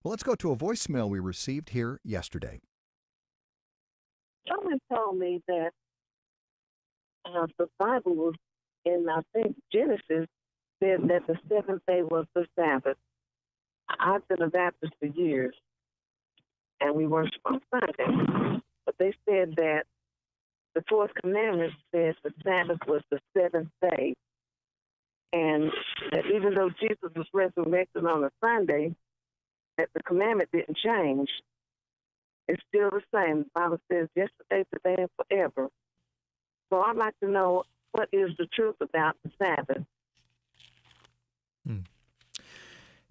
Well, let's go to a voicemail we received here yesterday. Someone told me that the Bible was in, I think, Genesis, said that the seventh day was the Sabbath. I've been a Baptist for years, and we worship on Sunday. But they said that the fourth commandment says the Sabbath was the seventh day, and that even though Jesus was resurrected on a Sunday, that the commandment didn't change. It's still the same. The Bible says yesterday, today, and forever. So I'd like to know what is the truth about the Sabbath.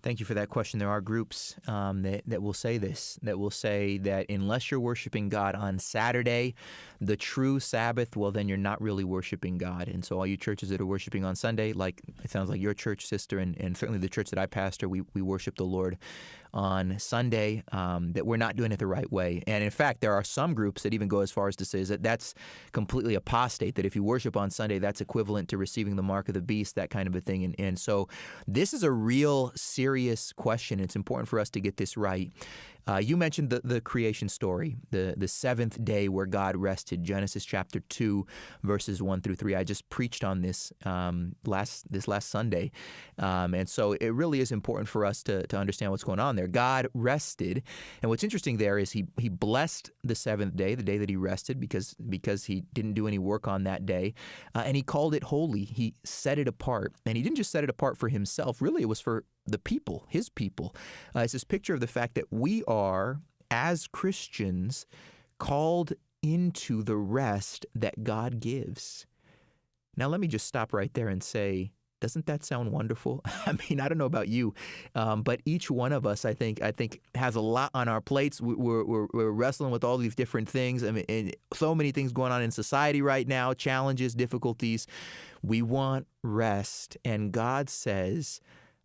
Thank you for that question. There are groups that will say this, that will say that unless you're worshiping God on Saturday, the true Sabbath, well, then you're not really worshiping God. And so all you churches that are worshiping on Sunday, like it sounds like your church, sister, and certainly the church that I pastor, we worship the Lord on Sunday, that we're not doing it the right way. And in fact, there are some groups that even go as far as to say that that's completely apostate, that if you worship on Sunday, that's equivalent to receiving the mark of the beast, that kind of a thing. And so this is a real serious question. It's important for us to get this right. You mentioned the creation story, the seventh day where God rested, Genesis chapter 2, verses 1 through 3. I just preached on this last Sunday. And so it really is important for us to understand what's going on there. God rested. And what's interesting there is he blessed the seventh day, the day that he rested, because he didn't do any work on that day. And he called it holy. He set it apart. And he didn't just set it apart for himself. Really, it was for the people, his people. It's this picture of the fact that we are, as Christians, called into the rest that God gives. Now, let me just stop right there and say, doesn't that sound wonderful? I mean, I don't know about you, but each one of us, I think, has a lot on our plates. We're wrestling with all these different things. I mean, and so many things going on in society right now, challenges, difficulties. We want rest, and God says,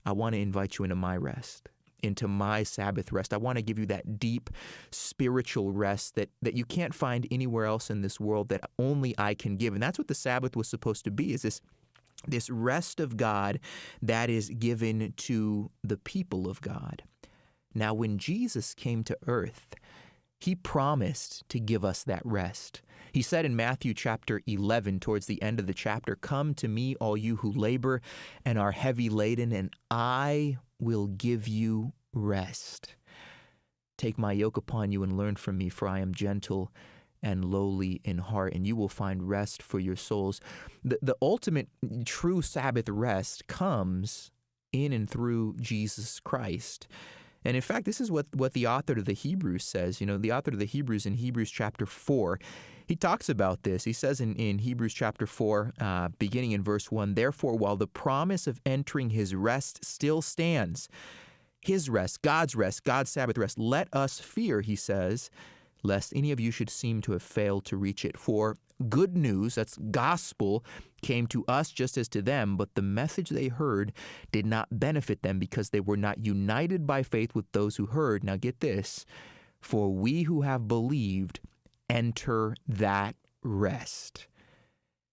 I want to invite you into my rest, into my Sabbath rest. I want to give you that deep spiritual rest that you can't find anywhere else in this world, that only I can give. And that's what the Sabbath was supposed to be, is this rest of God that is given to the people of God. Now, when Jesus came to earth, he promised to give us that rest. He said in Matthew chapter 11, towards the end of the chapter, "Come to me, all you who labor and are heavy laden, and I will give you rest. Take my yoke upon you and learn from me, for I am gentle and lowly in heart, and you will find rest for your souls." The ultimate true Sabbath rest comes in and through Jesus Christ. And in fact, this is what the author to the Hebrews says. You know, the author to the Hebrews in Hebrews chapter 4, he talks about this. He says in Hebrews chapter 4, beginning in verse 1, "Therefore, while the promise of entering his rest still stands," his rest, God's Sabbath rest, "let us fear," he says, "lest any of you should seem to have failed to reach it. For good news," that's gospel, "came to us just as to them, but the message they heard did not benefit them because they were not united by faith with those who heard." Now get this, "For we who have believed enter that rest."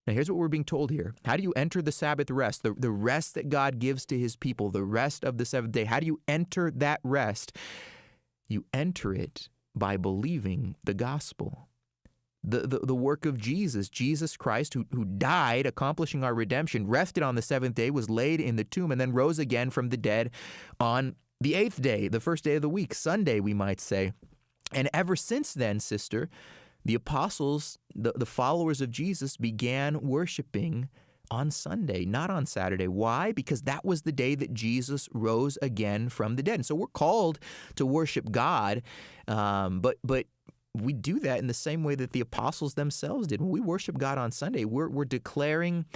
Now here's what we're being told here. How do you enter the Sabbath rest, the rest that God gives to his people, the rest of the seventh day? How do you enter that rest? You enter it by believing the gospel. The work of Jesus Christ, who died, accomplishing our redemption, rested on the seventh day, was laid in the tomb, and then rose again from the dead on the eighth day, the first day of the week, Sunday, we might say. And ever since then, sister, the apostles, the followers of Jesus, began worshiping on Sunday, not on Saturday. Why? Because that was the day that Jesus rose again from the dead. And so we're called to worship God, but we do that in the same way that the apostles themselves did. When we worship God on Sunday, we're declaring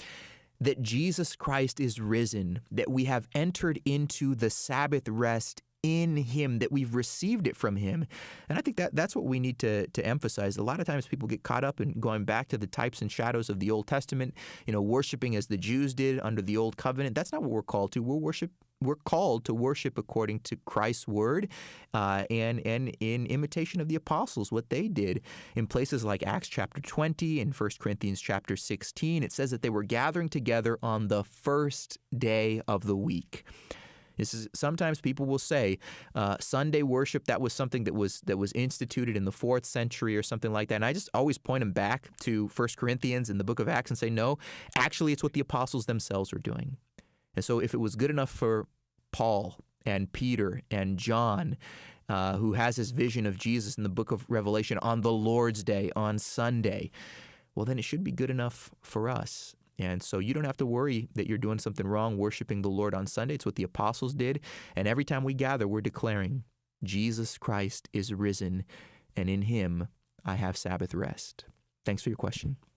that Jesus Christ is risen, that we have entered into the Sabbath rest in him, that we've received it from him. And I think that's what we need to emphasize. A lot of times people get caught up in going back to the types and shadows of the Old Testament, worshiping as the Jews did under the Old Covenant. That's not what we're called to. We're called to worship according to Christ's word and in imitation of the apostles, what they did in places like Acts chapter 20 and 1 Corinthians chapter 16. It says that they were gathering together on the first day of the week. Sometimes people will say Sunday worship, that was something that was instituted in the 4th century or something like that. And I just always point them back to 1 Corinthians and the book of Acts and say, no, actually it's what the apostles themselves were doing. And so if it was good enough for Paul and Peter and John, who has this vision of Jesus in the book of Revelation on the Lord's Day, on Sunday, well, then it should be good enough for us. And so you don't have to worry that you're doing something wrong worshiping the Lord on Sunday. It's what the apostles did. And every time we gather, we're declaring, Jesus Christ is risen, and in him I have Sabbath rest. Thanks for your question.